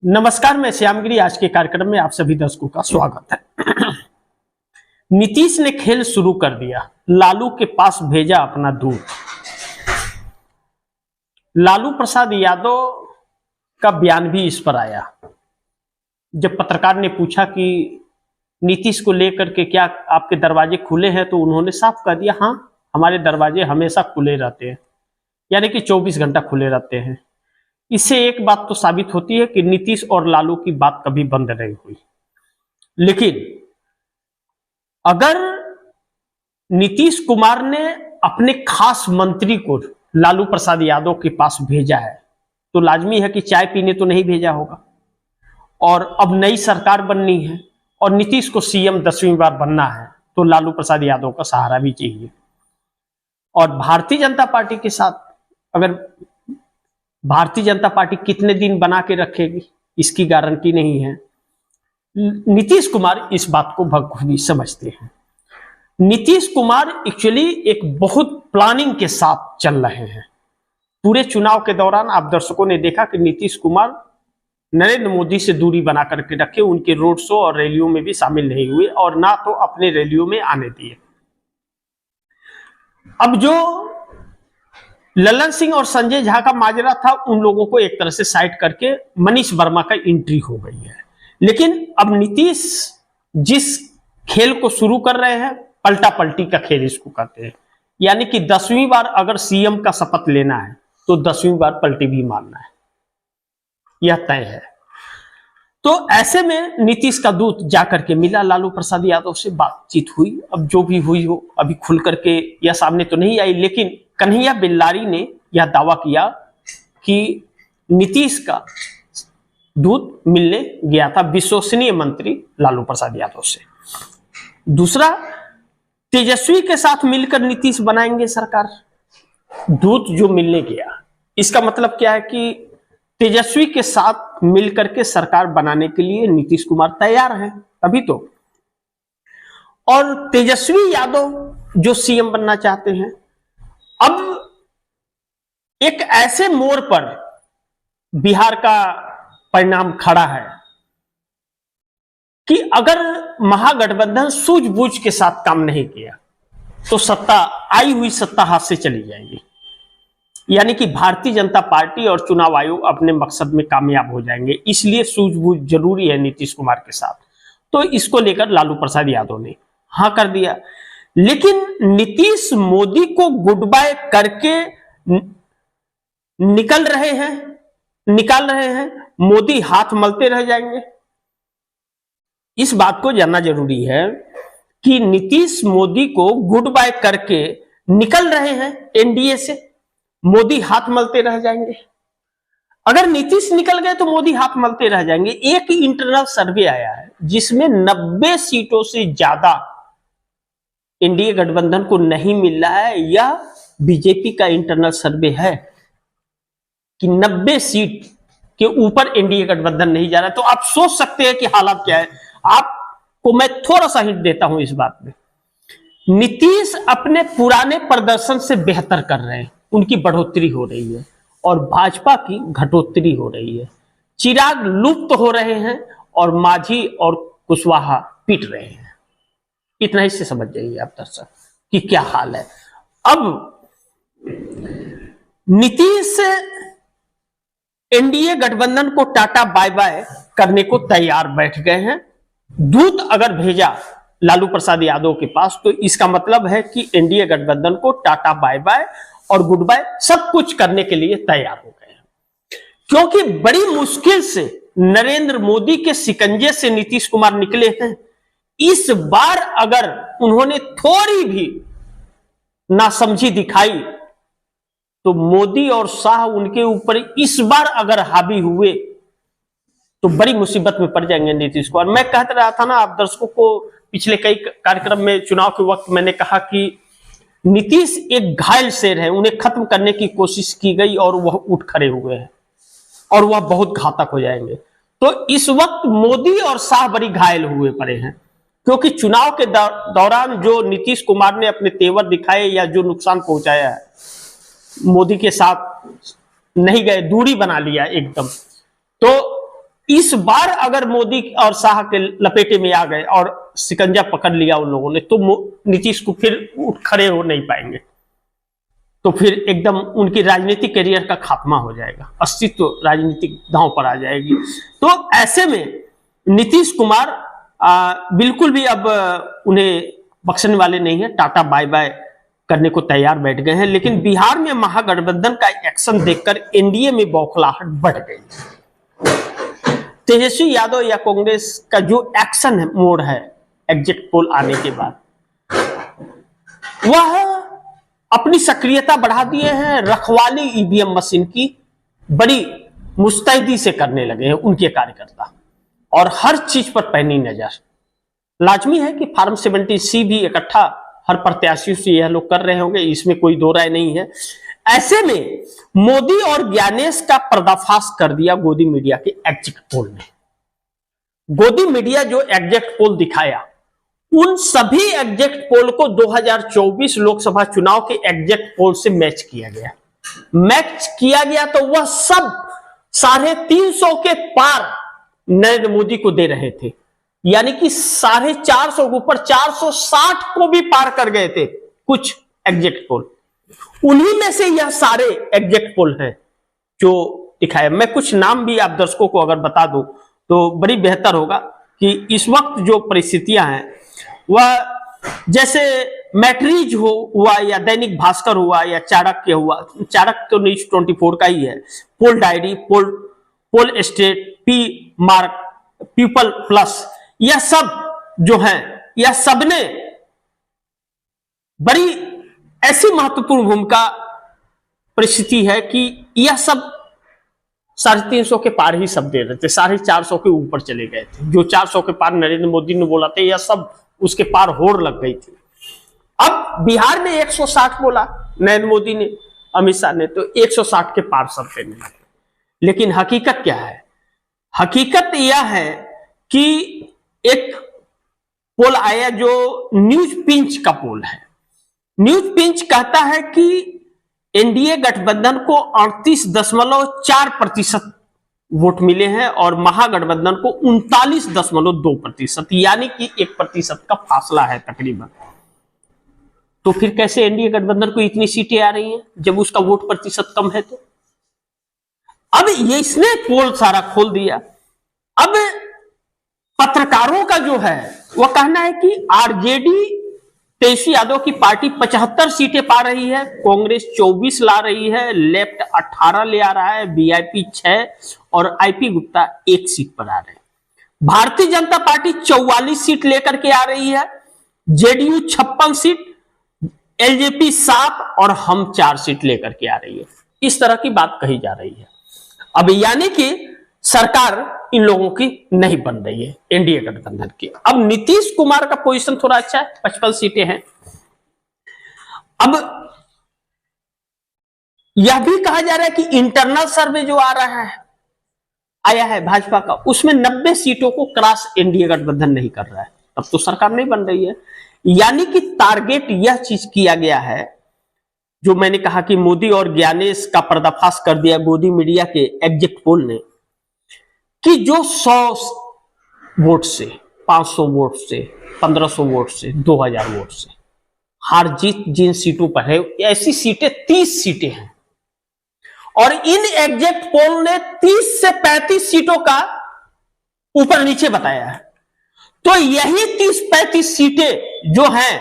नमस्कार, मैं श्यामगिरी। आज के कार्यक्रम में आप सभी दर्शकों का स्वागत है। नीतीश ने खेल शुरू कर दिया, लालू के पास भेजा अपना दूत। लालू प्रसाद यादव का बयान भी इस पर आया। जब पत्रकार ने पूछा कि नीतीश को लेकर के क्या आपके दरवाजे खुले हैं, तो उन्होंने साफ कह दिया, हाँ, हमारे दरवाजे हमेशा खुले रहते हैं, यानी कि 24 घंटा खुले रहते हैं। इससे एक बात तो साबित होती है कि नीतीश और लालू की बात कभी बंद नहीं हुई। लेकिन अगर नीतीश कुमार ने अपने खास मंत्री को लालू प्रसाद यादव के पास भेजा है, तो लाजमी है कि चाय पीने तो नहीं भेजा होगा। और अब नई सरकार बननी है और नीतीश को सीएम 10वीं बार बनना है, तो लालू प्रसाद यादव का सहारा भी चाहिए। और भारतीय जनता पार्टी के साथ अगर भारतीय जनता पार्टी कितने दिन बना के रखेगी, इसकी गारंटी नहीं है। नीतीश कुमार इस बात को बखूबी समझते हैं। नीतीश कुमार एक्चुअली एक बहुत प्लानिंग के साथ चल रहे हैं। पूरे चुनाव के दौरान आप दर्शकों ने देखा कि नीतीश कुमार नरेंद्र मोदी से दूरी बना करके रखे, उनके रोड शो और रैलियों में भी शामिल नहीं हुए और ना तो अपने रैलियों में आने दिए। अब जो ललन सिंह और संजय झा का माजरा था, उन लोगों को एक तरह से साइड करके मनीष वर्मा का एंट्री हो गई है। लेकिन अब नीतीश जिस खेल को शुरू कर रहे हैं, पलटा पलटी का खेल इसको कहते हैं। यानी कि 10वीं बार अगर सीएम का शपथ लेना है तो 10वीं बार पलटी भी मारना है, यह तय है। तो ऐसे में नीतीश का दूत जाकर के मिला, लालू प्रसाद यादव से बातचीत हुई। अब जो भी हुई हो, अभी खुल करके यह सामने तो नहीं आई, लेकिन कन्हैया बेल्लारी ने यह दावा किया कि नीतीश का दूत मिलने गया था विश्वसनीय मंत्री लालू प्रसाद यादव से। दूसरा, तेजस्वी के साथ मिलकर नीतीश बनाएंगे सरकार। दूत जो मिलने गया, इसका मतलब क्या है कि तेजस्वी के साथ मिलकर के सरकार बनाने के लिए नीतीश कुमार तैयार हैं अभी तो। और तेजस्वी यादव जो सीएम बनना चाहते हैं, अब एक ऐसे मोड़ पर बिहार का परिणाम खड़ा है कि अगर महागठबंधन सूझबूझ के साथ काम नहीं किया तो आई हुई सत्ता हाथ से चली जाएगी। यानी कि भारतीय जनता पार्टी और चुनाव आयोग अपने मकसद में कामयाब हो जाएंगे। इसलिए सूझबूझ जरूरी है नीतीश कुमार के साथ। तो इसको लेकर लालू प्रसाद यादव ने हाँ कर दिया। लेकिन नीतीश मोदी को गुड बाय करके निकाल रहे हैं, मोदी हाथ मलते रह जाएंगे। इस बात को जानना जरूरी है कि नीतीश मोदी को गुड बाय करके निकल रहे हैं एनडीए से, मोदी हाथ मलते रह जाएंगे। अगर नीतीश निकल गए तो मोदी हाथ मलते रह जाएंगे। एक इंटरनल सर्वे आया है जिसमें 90 सीटों से ज्यादा एनडीए गठबंधन को नहीं मिल रहा है। यह बीजेपी का इंटरनल सर्वे है कि 90 सीट के ऊपर एनडीए गठबंधन नहीं जा रहा है। तो आप सोच सकते हैं कि हालात क्या है। आपको मैं थोड़ा सा हिंट देता हूं इस बात में। नीतीश अपने पुराने प्रदर्शन से बेहतर कर रहे हैं, उनकी बढ़ोतरी हो रही है और भाजपा की घटोत्तरी हो रही है। चिराग लुप्त हो रहे हैं और मांझी और कुशवाहा पीट रहे हैं। इतना ही से समझ जाइए आप दर्शक कि क्या हाल है। अब नीतीश एनडीए गठबंधन को टाटा बाय बाय करने को तैयार बैठ गए हैं। दूत अगर भेजा लालू प्रसाद यादव के पास, तो इसका मतलब है कि एनडीए गठबंधन को टाटा बाय बाय और गुड बाय सब कुछ करने के लिए तैयार हो गए हैं। क्योंकि बड़ी मुश्किल से नरेंद्र मोदी के शिकंजे से नीतीश कुमार निकले हैं। इस बार अगर उन्होंने थोड़ी भी नासमझी दिखाई तो मोदी और शाह उनके ऊपर इस बार अगर हावी हुए तो बड़ी मुसीबत में पड़ जाएंगे नीतीश कुमार। मैं कहता रहा था ना आप दर्शकों को, पिछले कई कार्यक्रम में चुनाव के वक्त मैंने कहा कि नीतीश एक घायल शेर है, उन्हें खत्म करने की कोशिश की गई और वह उठ खड़े हुए हैं और वह बहुत घातक हो जाएंगे। तो इस वक्त मोदी और शाह बड़ी घायल हुए पड़े हैं, क्योंकि चुनाव के दौरान जो नीतीश कुमार ने अपने तेवर दिखाए या जो नुकसान पहुंचाया है, मोदी के साथ नहीं गए, दूरी बना लिया एकदम। तो इस बार अगर मोदी और शाह के लपेटे में आ गए और शिकंजा पकड़ लिया उन लोगों ने, तो नीतीश को फिर उठ खड़े हो नहीं पाएंगे, तो फिर एकदम उनकी राजनीतिक करियर का खात्मा हो जाएगा, अस्तित्व राजनीतिक दांव पर आ जाएगी। तो ऐसे में नीतीश कुमार बिल्कुल भी अब उन्हें बख्शने वाले नहीं है, टाटा बाय बाय करने को तैयार बैठ गए हैं। लेकिन बिहार में महागठबंधन का एक्शन देखकर एनडीए में बौखलाहट बढ़ गई। तेजस्वी यादव या कांग्रेस का जो एक्शन मोड है एग्जिट पोल आने के बाद, वह अपनी सक्रियता बढ़ा दिए हैं। रखवाली ईवीएम मशीन की बड़ी मुस्तैदी से करने लगे हैं उनके कार्यकर्ता, और हर चीज पर पैनी नजर। लाजमी है कि फार्म 70C भी इकट्ठा हर प्रत्याशी से यह लोग कर रहे होंगे, इसमें कोई दो राय नहीं है। ऐसे में मोदी और ज्ञानेश का पर्दाफाश कर दिया गोदी मीडिया के एग्जिट पोल ने। गोदी मीडिया जो एग्जिट पोल दिखाया, उन सभी एग्जिट पोल को 2024 लोकसभा चुनाव के एग्जिट पोल से मैच किया गया, तो वह सब 350 के पार नरेंद्र मोदी को दे रहे थे, यानी कि 450 के ऊपर 460 को भी पार कर गए थे कुछ एग्जिट पोल। उन्हीं में से यह सारे एग्जिट पोल हैं जो दिखाया। मैं कुछ नाम भी आप दर्शकों को अगर बता दूं तो बड़ी बेहतर होगा कि इस वक्त जो परिस्थितियां हैं, वह जैसे मैट्रिज हुआ या दैनिक भास्कर हुआ या चाणक्य हुआ, चाणक्य तो न्यूज 24 का ही है, poll diary, poll state, P mark, people plus, यह सब जो हैं, यह सबने बड़ी ऐसी महत्वपूर्ण भूमिका परिस्थिति है कि यह सब 350 के पार ही सब दे रहे थे, 450 के ऊपर चले गए थे। जो 400 के पार नरेंद्र मोदी ने बोला था, यह सब उसके पार होड़ लग गई थी। अब बिहार में 160 बोला नरेंद्र मोदी ने, अमित शाह ने, तो 160 के पार सब देने लगे। लेकिन हकीकत क्या है? हकीकत यह है कि एक पोल आया जो न्यूज पिंच का पोल है। न्यूज पिंच कहता है कि एनडीए गठबंधन को 38.4% वोट मिले हैं और महागठबंधन को 39.2%, यानी कि 1% का फासला है तकरीबन। तो फिर कैसे एनडीए गठबंधन को इतनी सीटें आ रही हैं जब उसका वोट प्रतिशत कम है? तो अब ये इसने पोल सारा खोल दिया। अब पत्रकारों का जो है वह कहना है कि आरजेडी तेजस्वी यादव की पार्टी 75 सीटें पा रही है, कांग्रेस 24 ला रही है, लेफ्ट 18 ले आ रहा है, वीआईपी 6 और आईपी गुप्ता 1 सीट पर आ रहे हैं। भारतीय जनता पार्टी 44 सीट लेकर के आ रही है, जेडीयू 56 सीट, एलजेपी 7 और हम 4 सीट लेकर के आ रही है। इस तरह की बात कही जा रही है। अब यानी कि सरकार इन लोगों की नहीं बन रही है, एनडीए गठबंधन की। अब नीतीश कुमार का पोजीशन थोड़ा अच्छा है, 55 सीटें हैं। अब यह भी कहा जा रहा है कि इंटरनल सर्वे जो आया है भाजपा का, उसमें 90 सीटों को क्रॉस एनडीए गठबंधन नहीं कर रहा है, तब तो सरकार नहीं बन रही है। यानी कि टारगेट यह चीज किया गया है, जो मैंने कहा कि मोदी और ज्ञानेश का पर्दाफाश कर दिया गोदी मीडिया के एग्जिट पोल ने, कि जो 100 वोट से, 500 वोट से, 1500 वोट से, 2000 वोट से हार जीत जिन सीटों पर है, ऐसी सीटें 30 सीटें हैं। और इन एग्जिट पोल ने 30 से 35 सीटों का ऊपर नीचे बताया है। तो यही 30-35 सीटें जो हैं,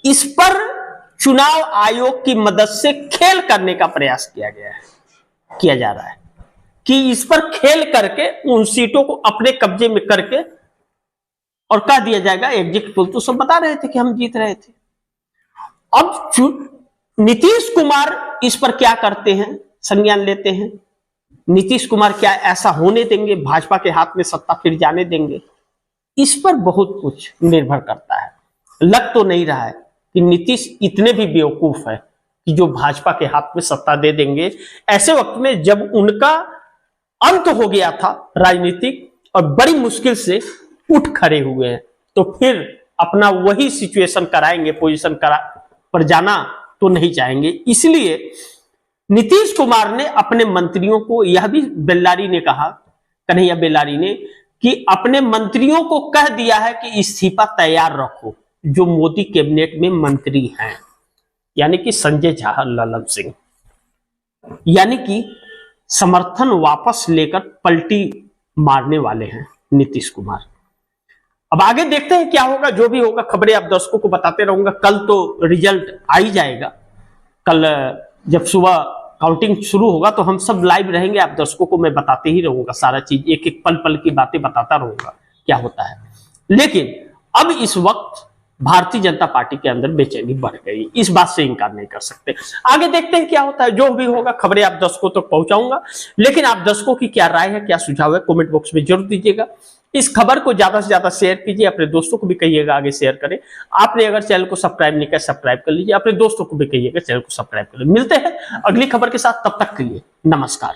इस पर चुनाव आयोग की मदद से खेल करने का प्रयास किया जा रहा है कि इस पर खेल करके उन सीटों को अपने कब्जे में करके और कह दिया जाएगा एग्जिट पोल तो सब बता रहे थे कि हम जीत रहे थे। अब नीतीश कुमार इस पर क्या करते हैं, संज्ञान लेते हैं। नीतीश कुमार क्या ऐसा होने देंगे, भाजपा के हाथ में सत्ता फिर जाने देंगे? इस पर बहुत कुछ निर्भर करता है। लग तो नहीं रहा है कि नीतीश इतने भी बेवकूफ है कि जो भाजपा के हाथ में सत्ता दे देंगे ऐसे वक्त में, जब उनका अंत हो गया था राजनीतिक और बड़ी मुश्किल से उठ खड़े हुए हैं, तो फिर अपना वही सिचुएशन कराएंगे, पोजीशन पर जाना तो नहीं चाहेंगे। इसलिए नीतीश कुमार ने अपने मंत्रियों को, यह भी बेल्लारी ने कहा, कन्हैया बेल्लारी ने, कि अपने मंत्रियों को कह दिया है कि इस्तीफा तैयार रखो जो मोदी कैबिनेट में मंत्री हैं, यानी कि संजय झा, ललन सिंह, यानी कि समर्थन वापस लेकर पलटी मारने वाले हैं नीतीश कुमार। अब आगे देखते हैं क्या होगा, जो भी होगा खबरें आप दर्शकों को बताते रहूंगा। कल तो रिजल्ट आ ही जाएगा, कल जब सुबह काउंटिंग शुरू होगा तो हम सब लाइव रहेंगे, आप दर्शकों को मैं बताते ही रहूंगा, सारा चीज एक एक पल पल की बातें बताता रहूंगा क्या होता है। लेकिन अब इस वक्त भारतीय जनता पार्टी के अंदर बेचैनी बढ़ गई, इस बात से इनकार नहीं कर सकते। आगे देखते हैं क्या होता है, जो भी होगा खबरें आप दर्शकों तक पहुंचाऊंगा। लेकिन आप दर्शकों की क्या राय है, क्या सुझाव है, कमेंट बॉक्स में जरूर दीजिएगा। इस खबर को ज्यादा से ज्यादा शेयर कीजिए, अपने दोस्तों को भी कहिएगा आगे शेयर करें। आपने अगर चैनल को सब्सक्राइब नहीं किया, सब्सक्राइब कर लीजिए, अपने दोस्तों को भी कहिएगा चैनल को सब्सक्राइब कर लीजिए। मिलते हैं अगली खबर के साथ, तब तक के लिए नमस्कार।